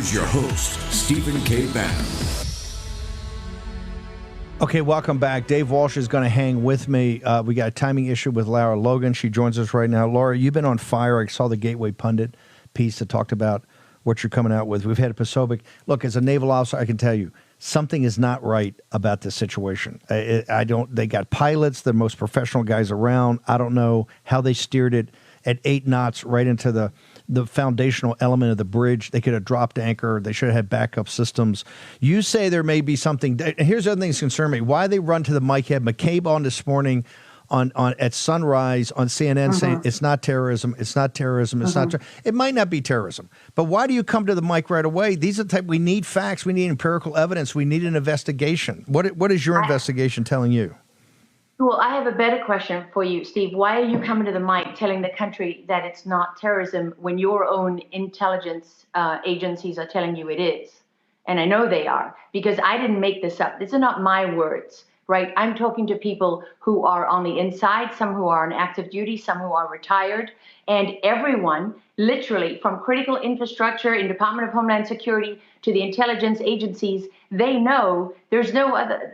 Here's your host, Stephen K. Bannon. Okay, welcome back. Dave Walsh is going to hang with me. We got a timing issue with Laura Logan. She joins us right now. Laura, you've been on fire. I saw the Gateway Pundit piece that talked about what you're coming out with. We've had a Pacific. Look, as a naval officer, I can tell you, something is not right about this situation. They got pilots, the most professional guys around. I don't know how they steered it at 8 knots right into the foundational element of the bridge. They could have dropped anchor. They should have had backup systems. You say there may be something. Here's the other thing that's concerned me. Why they run to the mic? Had McCabe on this morning on at sunrise on CNN saying it's not terrorism. It's not terrorism. It's not. It might not be terrorism. But why do you come to the mic right away? These are the type. We need facts. We need empirical evidence. We need an investigation. What is your investigation telling you? Well, I have a better question for you, Steve. Why are you coming to the mic telling the country that it's not terrorism when your own intelligence agencies are telling you it is? And I know they are, because I didn't make this up. These are not my words, right? I'm talking to people who are on the inside, some who are on active duty, some who are retired, and everyone, literally, from critical infrastructure in Department of Homeland Security to the intelligence agencies, they know there's no other.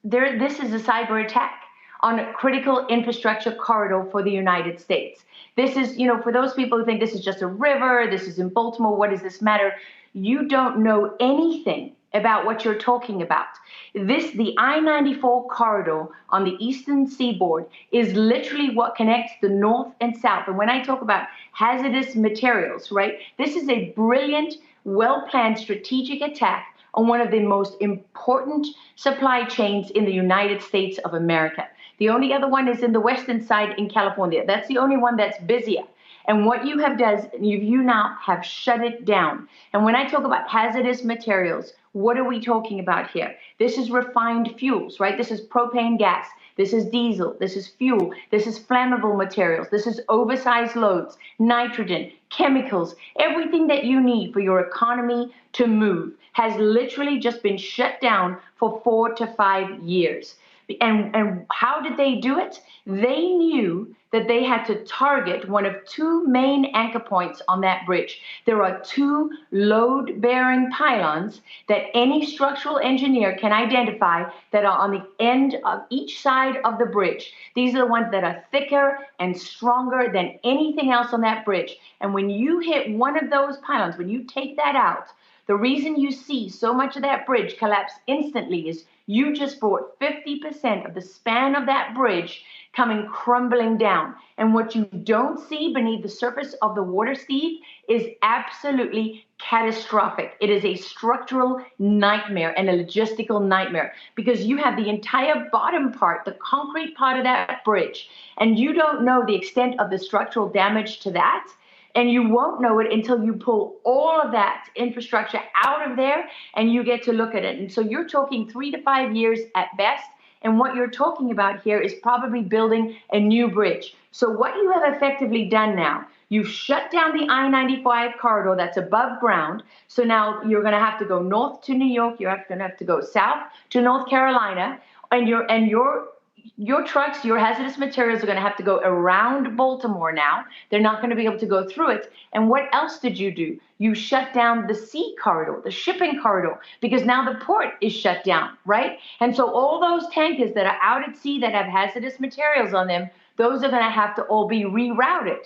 This is a cyber attack on a critical infrastructure corridor for the United States. This is, for those people who think this is just a river, this is in Baltimore, what does this matter? You don't know anything about what you're talking about. The I-94 corridor on the eastern seaboard is literally what connects the north and south. And when I talk about hazardous materials, right, this is a brilliant, well-planned strategic attack on one of the most important supply chains in the United States of America. The only other one is in the western side in California. That's the only one that's busier. And what you have done, you now have shut it down. And when I talk about hazardous materials, what are we talking about here? This is refined fuels, right? This is propane gas. This is diesel. This is fuel. This is flammable materials. This is oversized loads, nitrogen, chemicals. Everything that you need for your economy to move has literally just been shut down for 4 to 5 years. And how did they do it? They knew that they had to target one of 2 main anchor points on that bridge. There are 2 load-bearing pylons that any structural engineer can identify that are on the end of each side of the bridge. These are the ones that are thicker and stronger than anything else on that bridge. And when you hit one of those pylons, when you take that out, the reason you see so much of that bridge collapse instantly is you just brought 50% of the span of that bridge coming crumbling down. And what you don't see beneath the surface of the water, Steve, is absolutely catastrophic. It is a structural nightmare and a logistical nightmare, because you have the entire bottom part, the concrete part of that bridge, and you don't know the extent of the structural damage to that. And you won't know it until you pull all of that infrastructure out of there and you get to look at it. And so you're talking 3 to 5 years at best. And what you're talking about here is probably building a new bridge. So what you have effectively done now, you've shut down the I-95 corridor that's above ground. So now you're going to have to go north to New York. You're going to have to go south to North Carolina. And your trucks, your hazardous materials are going to have to go around Baltimore now. They're not going to be able to go through it. And what else did you do? You shut down the sea corridor, the shipping corridor, because now the port is shut down, right? And so all those tankers that are out at sea that have hazardous materials on them, those are going to have to all be rerouted.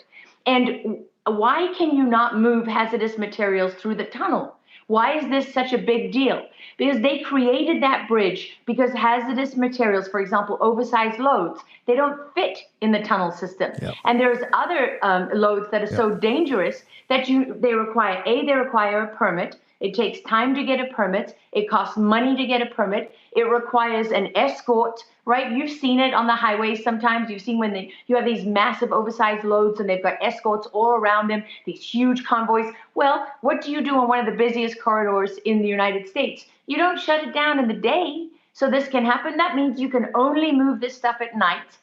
And why can you not move hazardous materials through the tunnel? Why is this such a big deal? Because they created that bridge because hazardous materials, for example, oversized loads, they don't fit in the tunnel system. Yep. And there's other loads that are so dangerous that they require a permit. It takes time to get a permit. It costs money to get a permit. It requires an escort, right? You've seen it on the highways sometimes. You've seen when you have these massive oversized loads and they've got escorts all around them, these huge convoys. Well, what do you do on one of the busiest corridors in the United States? You don't shut it down in the day so this can happen. That means you can only move this stuff at night,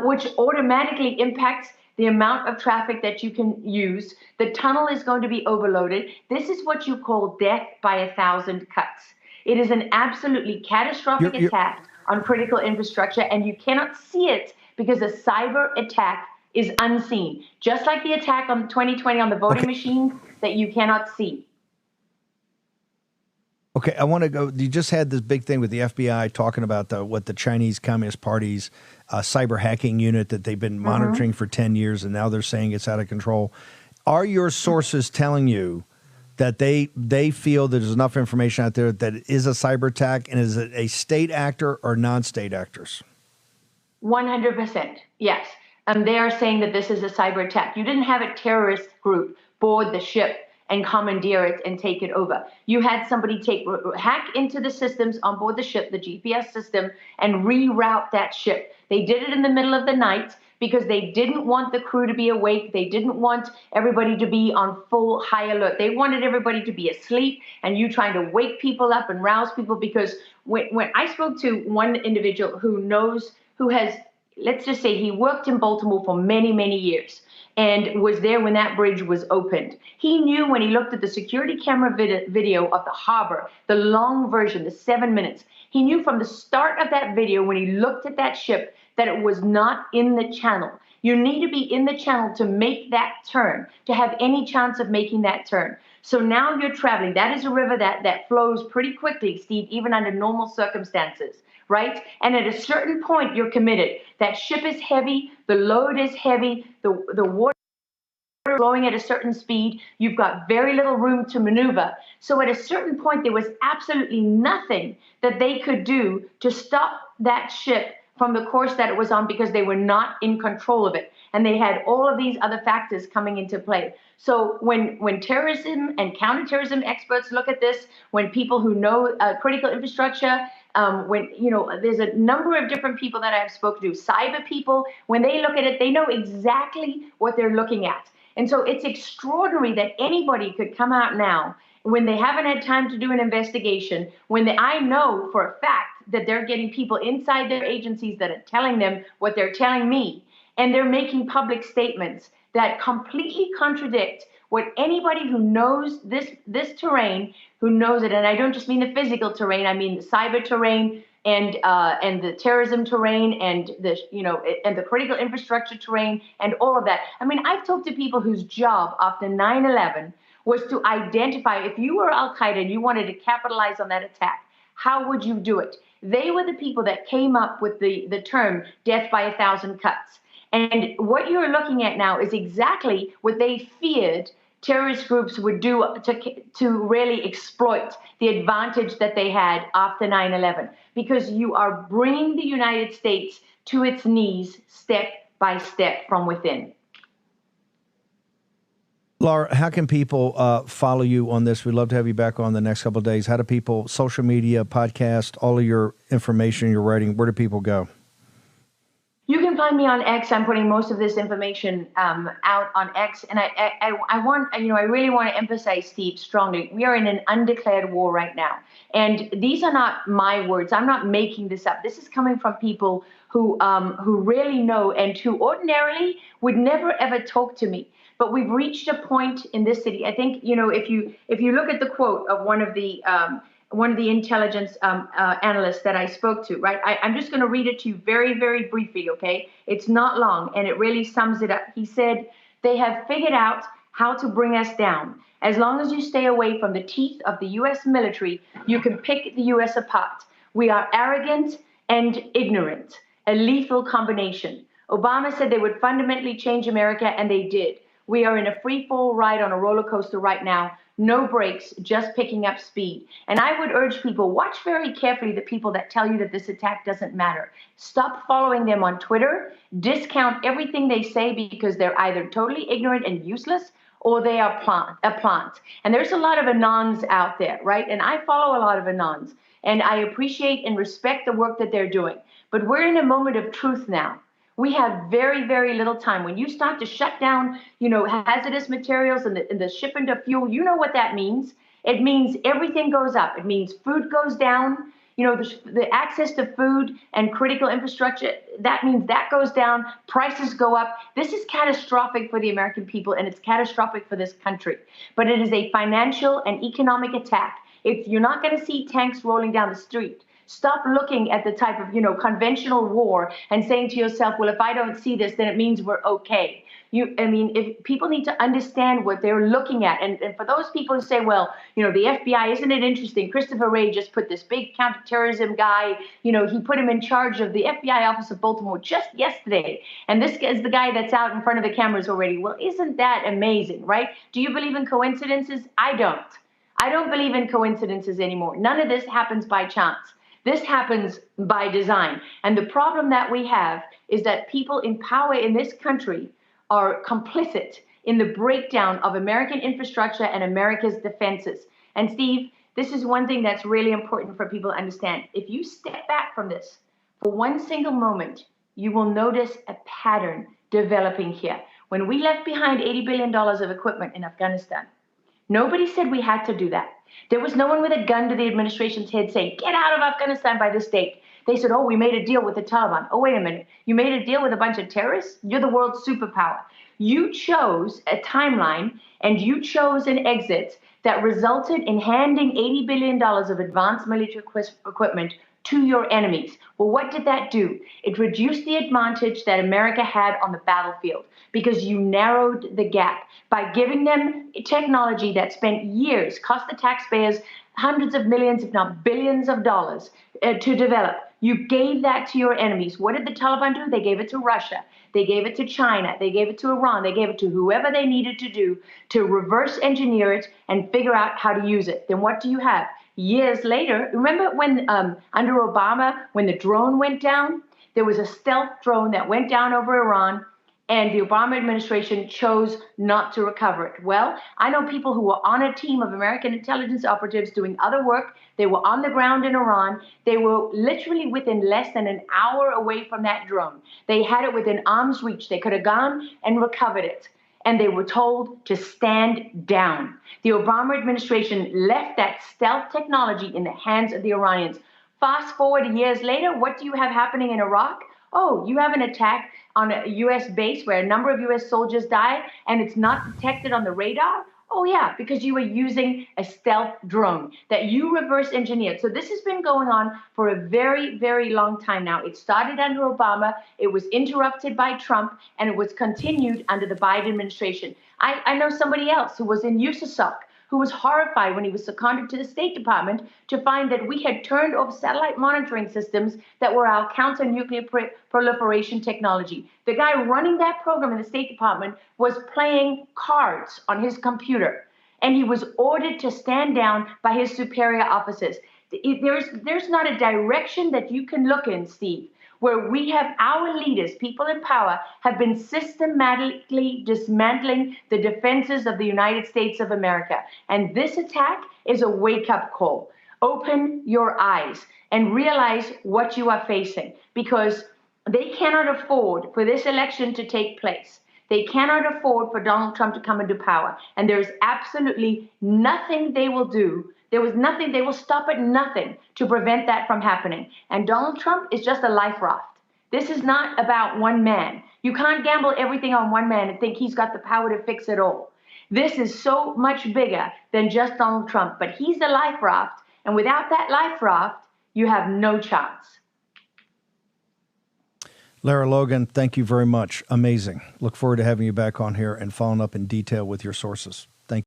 which automatically impacts the amount of traffic that you can use. The tunnel is going to be overloaded. This is what you call death by 1,000 cuts. It is an absolutely catastrophic attack on critical infrastructure, and you cannot see it because a cyber attack is unseen, just like the attack on 2020 on the voting machines that you cannot see. Okay, I want to go. You just had this big thing with the FBI talking about what the Chinese Communist Party's cyber hacking unit that they've been monitoring for 10 years, and now they're saying it's out of control. Are your sources telling you that they feel there's enough information out there that it is a cyber attack, and is it a state actor or non-state actors? 100%, yes. They are saying that this is a cyber attack. You didn't have a terrorist group board the ship and commandeer it and take it over. You had somebody hack into the systems on board the ship, the GPS system, and reroute that ship. They did it in the middle of the night because they didn't want the crew to be awake. They didn't want everybody to be on full high alert. They wanted everybody to be asleep and you trying to wake people up and rouse people, because when I spoke to one individual who has, let's just say he worked in Baltimore for many, many years and was there when that bridge was opened. He knew when he looked at the security camera video of the harbor, the long version, the 7 minutes, he knew from the start of that video when he looked at that ship that it was not in the channel. You need to be in the channel to make that turn, to have any chance of making that turn. So now you're traveling. That is a river that flows pretty quickly, Steve, even under normal circumstances, right? And at a certain point, you're committed. That ship is heavy, the load is heavy, the water is flowing at a certain speed. You've got very little room to maneuver. So at a certain point, there was absolutely nothing that they could do to stop that ship from the course that it was on, because they were not in control of it. And they had all of these other factors coming into play. So when terrorism and counterterrorism experts look at this, when people who know critical infrastructure, there's a number of different people that I've spoken to, cyber people, when they look at it, they know exactly what they're looking at. And so it's extraordinary that anybody could come out now when they haven't had time to do an investigation, I know for a fact that they're getting people inside their agencies that are telling them what they're telling me, and they're making public statements that completely contradict what anybody who knows this terrain, who knows it, and I don't just mean the physical terrain, I mean the cyber terrain and the terrorism terrain and the critical infrastructure terrain and all of that. I mean, I've talked to people whose job after 9/11 was to identify, if you were Al-Qaeda and you wanted to capitalize on that attack, how would you do it? They were the people that came up with the term death by 1,000 cuts. And what you're looking at now is exactly what they feared terrorist groups would do to really exploit the advantage that they had after 9/11, because you are bringing the United States to its knees step by step from within. Laura, how can people follow you on this? We'd love to have you back on the next couple of days. How do people, social media, podcast, all of your information you're writing, where do people go? You can find me on X. I'm putting most of this information out on X. And I really want to emphasize, Steve, strongly, we are in an undeclared war right now. And these are not my words. I'm not making this up. This is coming from people who really know and who ordinarily would never, ever talk to me. But we've reached a point in this city. I think, if you look at the quote of one of the intelligence analysts that I spoke to, right? I'm just going to read it to you very, very briefly, okay? It's not long, and it really sums it up. He said, they have figured out how to bring us down. As long as you stay away from the teeth of the U.S. military, you can pick the U.S. apart. We are arrogant and ignorant, a lethal combination. Obama said they would fundamentally change America, and they did. We are in a free-fall ride on a roller coaster right now. No brakes, just picking up speed. And I would urge people, watch very carefully the people that tell you that this attack doesn't matter. Stop following them on Twitter. Discount everything they say because they're either totally ignorant and useless or they are a plant. And there's a lot of anons out there, right? And I follow a lot of anons. And I appreciate and respect the work that they're doing. But we're in a moment of truth now. We have very, very little time. When you start to shut down, hazardous materials and the shipment of fuel, you know what that means. It means everything goes up. It means food goes down. The access to food and critical infrastructure, that means that goes down. Prices go up. This is catastrophic for the American people, and it's catastrophic for this country. But it is a financial and economic attack. You're not going to see tanks rolling down the street. Stop looking at the type of, conventional war and saying to yourself, well, if I don't see this, then it means we're okay. If people need to understand what they're looking at, and for those people who say, well, the FBI, isn't it interesting? Christopher Wray just put this big counterterrorism guy, he put him in charge of the FBI office of Baltimore just yesterday. And this is the guy that's out in front of the cameras already. Well, isn't that amazing, right? Do you believe in coincidences? I don't. I don't believe in coincidences anymore. None of this happens by chance. This happens by design. And the problem that we have is that people in power in this country are complicit in the breakdown of American infrastructure and America's defenses. And Steve, this is one thing that's really important for people to understand. If you step back from this for one single moment, you will notice a pattern developing here. When we left behind $80 billion of equipment in Afghanistan, nobody said we had to do that. There was no one with a gun to the administration's head saying, get out of Afghanistan by this date. They said, oh, we made a deal with the Taliban. Oh, wait a minute. You made a deal with a bunch of terrorists? You're the world's superpower. You chose a timeline and you chose an exit that resulted in handing $80 billion of advanced military equipment to your enemies. Well, what did that do? It reduced the advantage that America had on the battlefield because you narrowed the gap by giving them technology that spent years, cost the taxpayers hundreds of millions, if not billions of dollars to develop. You gave that to your enemies. What did the Taliban do? They gave it to Russia. They gave it to China. They gave it to Iran. They gave it to whoever they needed to do to reverse engineer it and figure out how to use it. Then what do you have? Years later, remember when under Obama, when the drone went down, there was a stealth drone that went down over Iran, and the Obama administration chose not to recover it. Well, I know people who were on a team of American intelligence operatives doing other work. They were on the ground in Iran. They were literally within less than an hour away from that drone. They had it within arm's reach. They could have gone and recovered it. And they were told to stand down. The Obama administration left that stealth technology in the hands of the Iranians. Fast forward years later, what do you have happening in Iraq? Oh, you have an attack on a U.S. base where a number of U.S. soldiers died, and it's not detected on the radar? Oh, yeah, because you were using a stealth drone that you reverse engineered. So this has been going on for a very, very long time now. It started under Obama, it was interrupted by Trump, and it was continued under the Biden administration. I know somebody else who was in USASOC, who was horrified when he was seconded to the State Department to find that we had turned off satellite monitoring systems that were our counter-nuclear proliferation technology. The guy running that program in the State Department was playing cards on his computer, and he was ordered to stand down by his superior officers. There's not a direction that you can look in, Steve, where we have our leaders, people in power, have been systematically dismantling the defenses of the United States of America. And this attack is a wake-up call. Open your eyes and realize what you are facing, because they cannot afford for this election to take place. They cannot afford for Donald Trump to come into power. And there's absolutely nothing they will do. They will stop at nothing to prevent that from happening. And Donald Trump is just a life raft. This is not about one man. You can't gamble everything on one man and think he's got the power to fix it all. This is so much bigger than just Donald Trump, but he's a life raft. And without that life raft, you have no chance. Lara Logan, thank you very much. Amazing. Look forward to having you back on here and following up in detail with your sources.